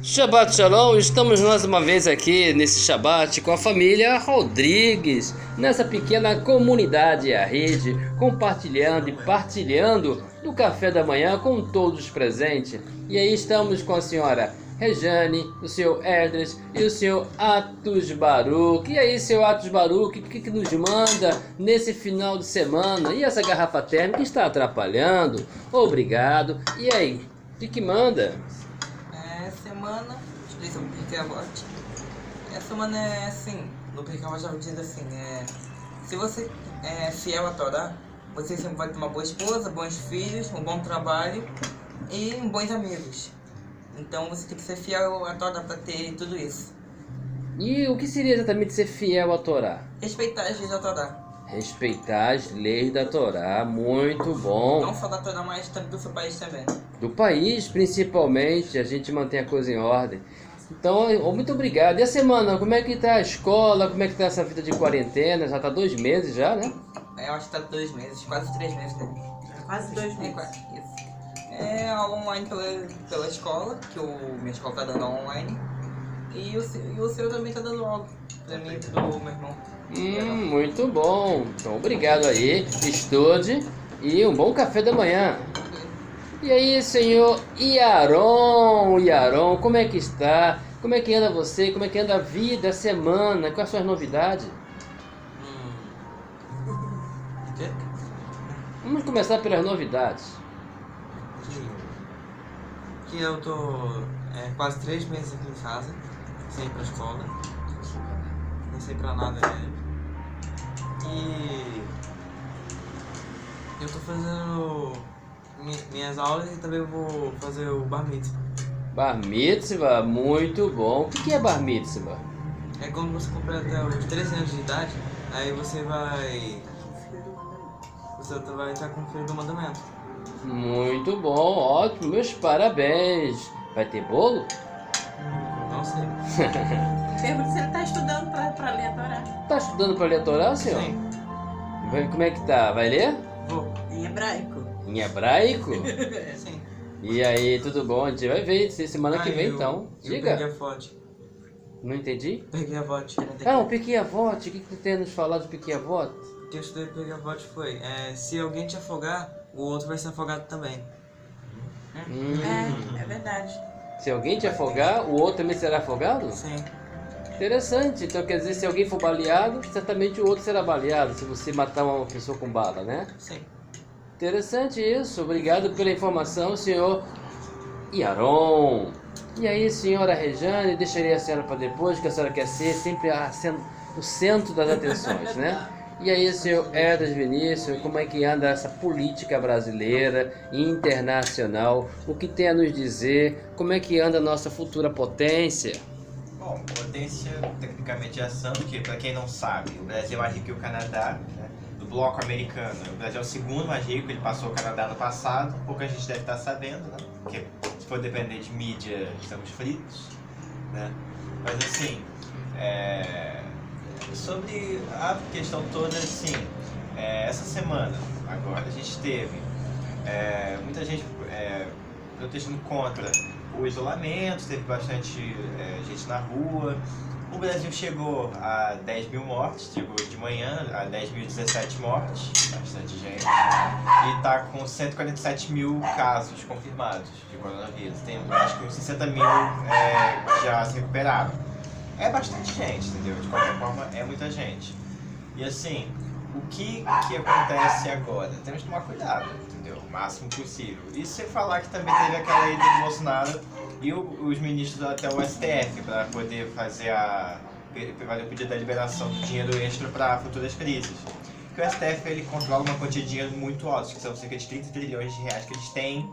Shabbat Shalom, estamos mais uma vez aqui nesse Shabbat com a família Rodrigues, nessa pequena comunidade, a rede, compartilhando e partilhando do café da manhã com todos os presentes. E aí estamos com a senhora Rejane, o senhor Esdras e o senhor Atos Baruch. E aí, senhor Atos Baruch, o que nos manda nesse final de semana? E essa garrafa térmica está atrapalhando? Obrigado. E aí, o que manda? Semana, explica o Pirkei Avot. Essa semana é assim, no Pirkei Avot já diz assim, se você é fiel à Torá, você sempre vai ter uma boa esposa, bons filhos, um bom trabalho e bons amigos. Então você tem que ser fiel à Torá para ter tudo isso. E o que seria exatamente ser fiel à Torá? Respeitar as leis da Torá. Respeitar as leis da Torá, muito bom. Não só da Torá, mas também do seu país também. Do país, principalmente, a gente mantém a coisa em ordem. Então, muito obrigado. E a semana, como é que tá a escola? Como é que tá essa vida de quarentena? Já tá 2 meses já, né? Eu acho que tá 2 meses, quase 3 meses. Né? Quase 2 meses. Isso. É aula online pela escola, que minha escola tá dando aula online. E o seu também tá dando aula, pra mim e pro meu irmão. Muito bom. Então, obrigado aí. Estude e um bom café da manhã. E aí, senhor Yaron, como é que está? Como é que anda você? Como é que anda a vida, a semana? Quais são as novidades? Vamos começar pelas novidades. Que eu tô quase 3 meses aqui em casa, sem ir pra escola, não sei pra nada mesmo. E eu tô fazendo minhas aulas e também vou fazer o Bar Mitzvah. Bar Mitzvah, muito bom. O que é Bar Mitzvah? É quando você completa os 13 anos de idade, aí você vai estar com o filho do mandamento. Muito bom, ótimo, meus parabéns. Vai ter bolo? Não sei. Pergunta se ele tá estudando pra ler a Torá. Tá estudando para ler a Torá, senhor? Sim. Como é que tá? Vai ler? Vou. Em hebraico. Em hebraico? Sim. E aí, tudo bom? A gente vai ver isso semana que vem, então. Eu peguei Diga. a foto. Não entendi? Peguei a vote. Ah, o Pirkei Avot. O que tu tem a nos falar do Pirkei Avot? O que eu estudei do Peguei a vote foi: se alguém te afogar, o outro vai ser afogado também. É verdade. Se alguém te afogar, o outro também será afogado? Sim. Interessante. Então quer dizer, se alguém for baleado, certamente o outro será baleado, se você matar uma pessoa com bala, né? Sim. Interessante isso. Obrigado pela informação, senhor Yaron. E aí, senhora Rejane, deixaria a senhora para depois, que a senhora quer ser sempre o centro das atenções, né? E aí, senhor Esdras Vinícius, como é que anda essa política brasileira e internacional? O que tem a nos dizer? Como é que anda a nossa futura potência? Bom, potência tecnicamente é ação, que para quem não sabe, o Brasil é mais rico que o Canadá, né? Do bloco americano. O Brasil é o segundo mais rico, ele passou o Canadá no passado, pouca gente deve estar sabendo, né? Porque se for depender de mídia, estamos fritos, né? Mas assim, sobre a questão toda, assim, essa semana, agora, a gente teve muita gente protestando contra o isolamento, teve bastante gente na rua. O Brasil chegou a 10 mil mortes, chegou de manhã a 10.017 mortes, bastante gente, e está com 147 mil casos confirmados de coronavírus. Tem acho que uns 60 mil que já se recuperaram. É bastante gente, entendeu? De qualquer forma, é muita gente. E assim, o que acontece agora? Temos que tomar cuidado, entendeu? O máximo possível. E se falar que também teve aquela ida do Bolsonaro e os ministros até o STF para poder fazer o pedido da liberação do dinheiro extra para futuras crises. Porque o STF ele controla uma quantia de dinheiro muito alta, que são cerca de 30 trilhões de reais que eles têm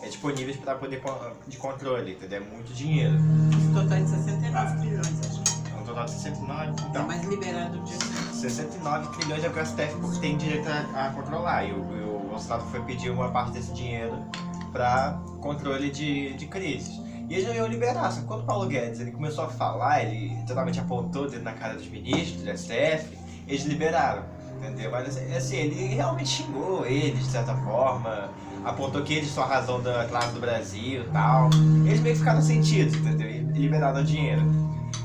disponíveis para poder de controle, entendeu? É muito dinheiro. Esse total é de 69 trilhões, acho. É um total de 69, então. Mais liberado de 69 trilhões é o que o STF tem direito a controlar. E o Bolsonaro foi pedir uma parte desse dinheiro para controle de crises. E eles já iam liberar, só que quando o Paulo Guedes ele começou a falar, ele totalmente apontou o dedo na cara dos ministros, do STF, eles liberaram, entendeu? Mas assim, ele realmente xingou eles, de certa forma, apontou que eles são a razão da classe do Brasil e tal. Eles meio que ficaram sentidos, entendeu? E liberaram o dinheiro.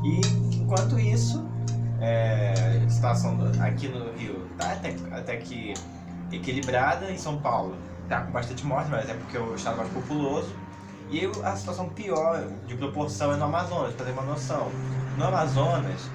E enquanto isso, a situação aqui no Rio tá até que equilibrada. Em São Paulo tá com bastante morte, mas é porque é o estado mais populoso. E a situação pior de proporção é no Amazonas, para ter uma noção. No Amazonas,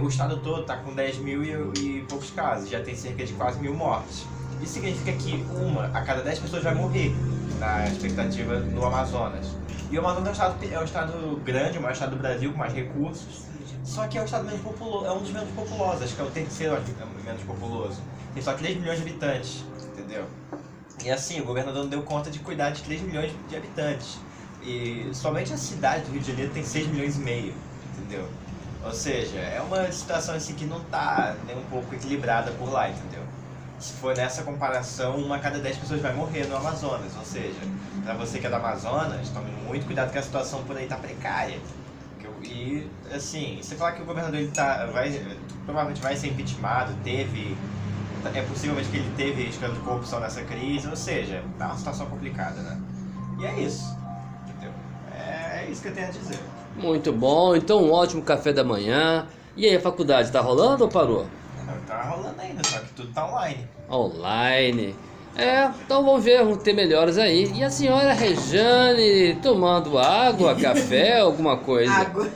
o estado todo está com 10 mil e poucos casos, já tem cerca de quase 1.000 mortes. Isso significa que 1 a cada 10 pessoas vai morrer, na expectativa no Amazonas. E o Amazonas é um estado grande, o maior estado do Brasil, com mais recursos, só que é o estado menos populoso, é um dos menos populosos, acho que é o terceiro menos populoso. Tem só 3 milhões de habitantes, entendeu? E assim, o governador não deu conta de cuidar de 3 milhões de habitantes. E somente a cidade do Rio de Janeiro tem 6 milhões e meio, entendeu? Ou seja, é uma situação assim que não tá nem um pouco equilibrada por lá, entendeu? Se for nessa comparação, 1 a cada 10 pessoas vai morrer no Amazonas. Ou seja, pra você que é do Amazonas, tome muito cuidado que a situação por aí tá precária. E assim, você falar que o governador ele provavelmente vai ser impeachmentado, é possivelmente que ele teve escândalo de corrupção nessa crise, ou seja, tá uma situação complicada, né? E é isso, entendeu? É isso que eu tenho a dizer. Muito bom, então um ótimo café da manhã. E aí, a faculdade tá rolando ou parou? Não, tá rolando ainda, só que tudo tá online. Online. Então vamos ver, vamos ter melhoras aí. E a senhora Rejane tomando água, café, alguma coisa? Água.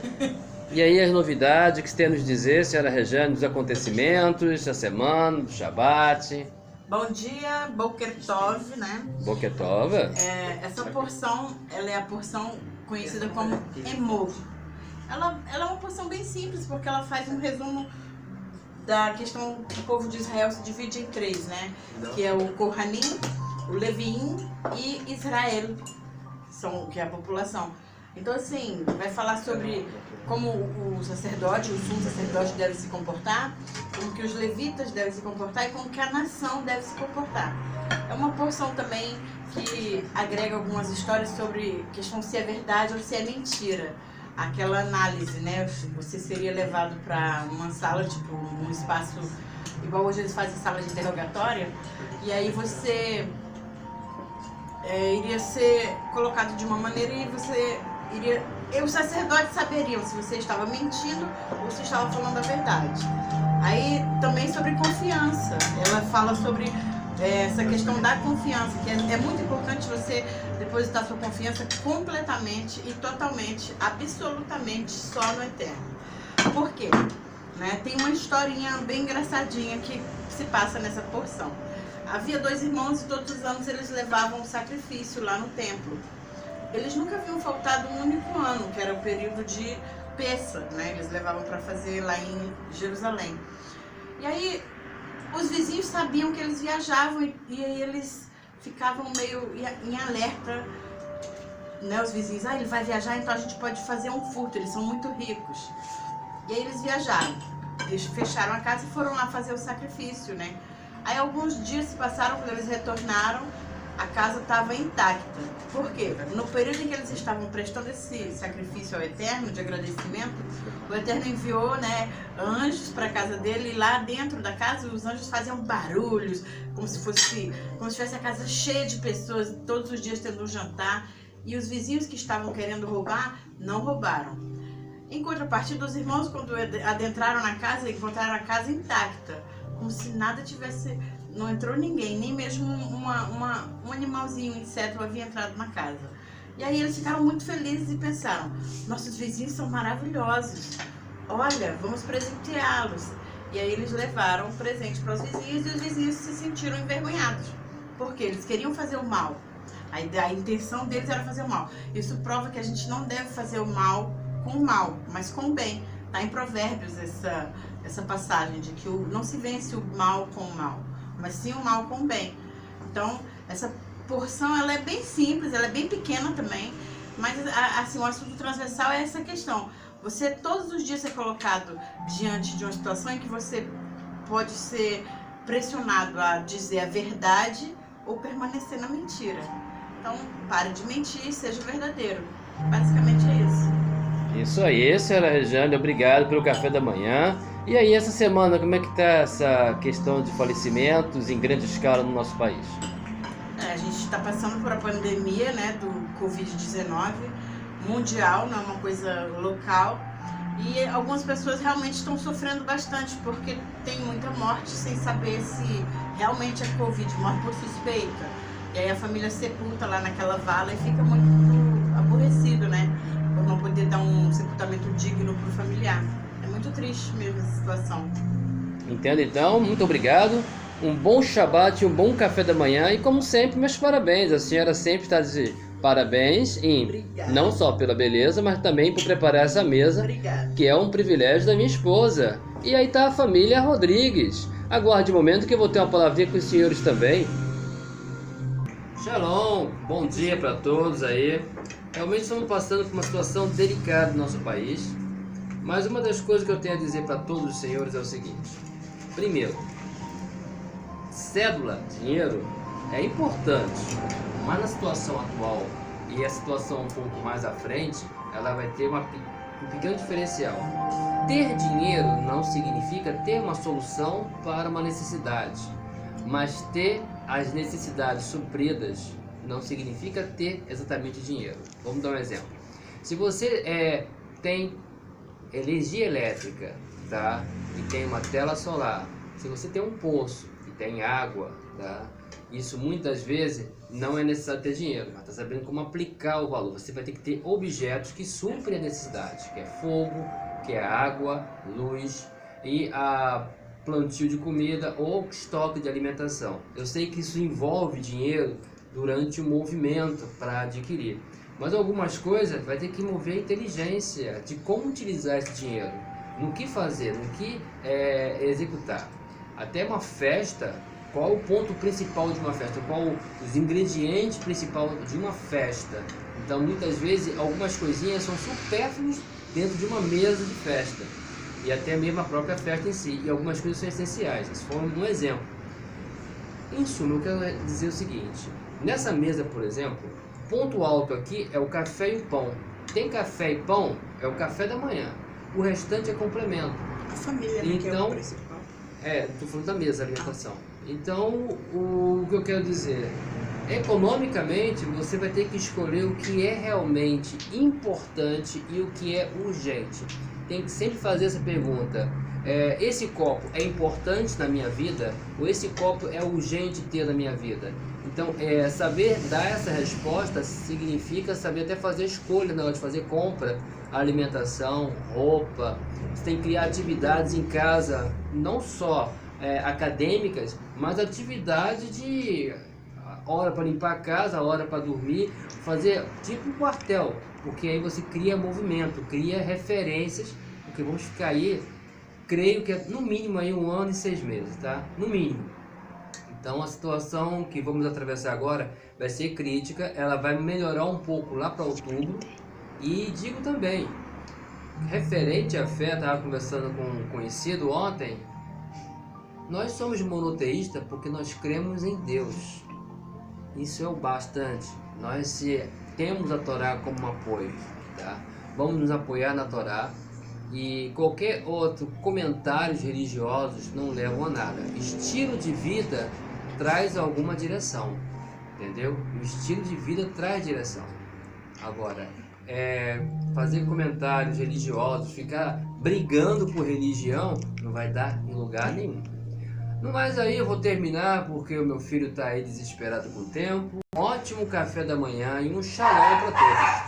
E aí as novidades que você tem a nos dizer, senhora Rejane, dos acontecimentos da semana, do Shabat? Bom dia, Boker Tov, né? Boker Tov. Essa porção, ela é a porção conhecida como Emor. Ela é uma porção bem simples, porque ela faz um resumo da questão que o povo de Israel se divide em 3, né? Que é o Kohanim, o Leviim e Israel, que é a população. Então, assim, vai falar sobre como o sacerdote, o sumo sacerdote deve se comportar, como que os levitas devem se comportar e como que a nação deve se comportar. É uma porção também que agrega algumas histórias sobre questão se é verdade ou se é mentira. Aquela análise, né? Você seria levado para uma sala, tipo, um espaço, igual hoje eles fazem sala de interrogatória, e aí você iria ser colocado de uma maneira e os sacerdotes saberiam se você estava mentindo ou se estava falando a verdade. Aí também sobre confiança, ela fala sobre essa questão da confiança, que é muito importante você depositar sua confiança completamente e totalmente, absolutamente só no Eterno. Por quê? Né? Tem uma historinha bem engraçadinha que se passa nessa porção. Havia 2 irmãos e todos os anos eles levavam um sacrifício lá no templo. Eles nunca haviam faltado um único ano, que era o período de Pessa, né? Eles levavam para fazer lá em Jerusalém. E aí os vizinhos sabiam que eles viajavam e aí eles ficavam meio em alerta, né? Os vizinhos, ele vai viajar, então a gente pode fazer um furto, eles são muito ricos. E aí eles viajaram, eles fecharam a casa e foram lá fazer o sacrifício, né? Aí alguns dias se passaram, quando eles retornaram, a casa estava intacta. Por quê? No período em que eles estavam prestando esse sacrifício ao Eterno, de agradecimento, o Eterno enviou, né, anjos para a casa dele, e lá dentro da casa os anjos faziam barulhos, como se tivesse a casa cheia de pessoas, todos os dias tendo um jantar, e os vizinhos que estavam querendo roubar, não roubaram. Em contrapartida, os irmãos, quando adentraram na casa, encontraram a casa intacta, como se nada tivesse... Não entrou ninguém, nem mesmo um animalzinho, um inseto havia entrado na casa. E aí eles ficaram muito felizes e pensaram, nossos vizinhos são maravilhosos, olha, vamos presenteá-los. E aí eles levaram um presente para os vizinhos e os vizinhos se sentiram envergonhados, porque eles queriam fazer o mal. A intenção deles era fazer o mal. Isso prova que a gente não deve fazer o mal com o mal, mas com o bem. Está em Provérbios essa passagem de que não se vence o mal com o mal, mas sim o mal com o bem. Então, essa porção, ela é bem simples, ela é bem pequena também, mas assim, o assunto transversal é essa questão. Você todos os dias é colocado diante de uma situação em que você pode ser pressionado a dizer a verdade ou permanecer na mentira. Então, pare de mentir e seja verdadeiro. Basicamente é isso. Isso aí, senhora Rejane, obrigado pelo café da manhã. E aí, essa semana, como é que está essa questão de falecimentos em grande escala no nosso país? A gente está passando por a pandemia, né, do Covid-19 mundial, não é uma coisa local. E algumas pessoas realmente estão sofrendo bastante, porque tem muita morte sem saber se realmente é Covid, morte por suspeita. E aí a família sepulta lá naquela vala e fica muito aborrecido, né? Por não poder dar um sepultamento digno para o familiar. É muito triste mesmo essa situação. Entendo então, muito obrigado. Um bom Shabat, um bom café da manhã e como sempre, meus parabéns. A senhora sempre está de parabéns, Obrigada. não só pela beleza, mas também por preparar essa mesa, Obrigada. que é um privilégio da minha esposa. E aí tá a família Rodrigues. Aguarde um momento que eu vou ter uma palavrinha com os senhores também. Shalom, bom dia para todos aí. Realmente estamos passando por uma situação delicada no nosso país, mas uma das coisas que eu tenho a dizer para todos os senhores é o seguinte. Primeiro, cédula, dinheiro, é importante, mas na situação atual e a situação um pouco mais à frente, ela vai ter um pequeno diferencial. Ter dinheiro não significa ter uma solução para uma necessidade, mas ter as necessidades supridas não significa ter exatamente dinheiro. Vamos dar um exemplo. Se você tem energia elétrica, tá? E tem uma tela solar, se você tem um poço e tem água, tá? Isso muitas vezes não é necessário ter dinheiro, mas está sabendo como aplicar o valor. Você vai ter que ter objetos que suprem a necessidade, que é fogo, que é água, luz e a plantio de comida ou estoque de alimentação. Eu sei que isso envolve dinheiro durante o movimento para adquirir, mas algumas coisas vai ter que mover a inteligência de como utilizar esse dinheiro, no que fazer, no que executar. Até uma festa, qual o ponto principal de uma festa, qual os ingredientes principais de uma festa. Então muitas vezes algumas coisinhas são supérfluas dentro de uma mesa de festa, e até mesmo a própria festa em si, e algumas coisas são essenciais. Esse foi um exemplo. Em suma, eu quero dizer o seguinte: nessa mesa, por exemplo, ponto alto aqui é o café e o pão. Tem café e pão, é o café da manhã. O restante é complemento. A família, né, que é o Então, principal. estou falando da mesa, alimentação. Então, o que eu quero dizer, economicamente, você vai ter que escolher o que é realmente importante e o que é urgente. Tem que sempre fazer essa pergunta: esse copo é importante na minha vida ou esse copo é urgente ter na minha vida? Então, saber dar essa resposta significa saber até fazer escolha na hora de fazer compra, alimentação, roupa. Você tem que criar atividades em casa, não só acadêmicas, mas atividade de hora para limpar a casa, hora para dormir, fazer tipo um quartel, porque aí você cria movimento, cria referências, porque vamos ficar aí, creio que é no mínimo aí 1 ano e 6 meses, tá? No mínimo. Então a situação que vamos atravessar agora vai ser crítica, ela vai melhorar um pouco lá para outubro. E digo também, referente à fé, estava conversando com um conhecido ontem, nós somos monoteístas porque nós cremos em Deus. Isso é o bastante. Nós temos a Torá como apoio, tá? Vamos nos apoiar na Torá. E qualquer outro comentários religiosos não levam a nada. Estilo de vida traz alguma direção, entendeu? O estilo de vida traz direção. Agora, fazer comentários religiosos, ficar brigando por religião, não vai dar em lugar nenhum. No mais aí eu vou terminar porque o meu filho está aí desesperado com o tempo. Um ótimo café da manhã e um shalom para todos.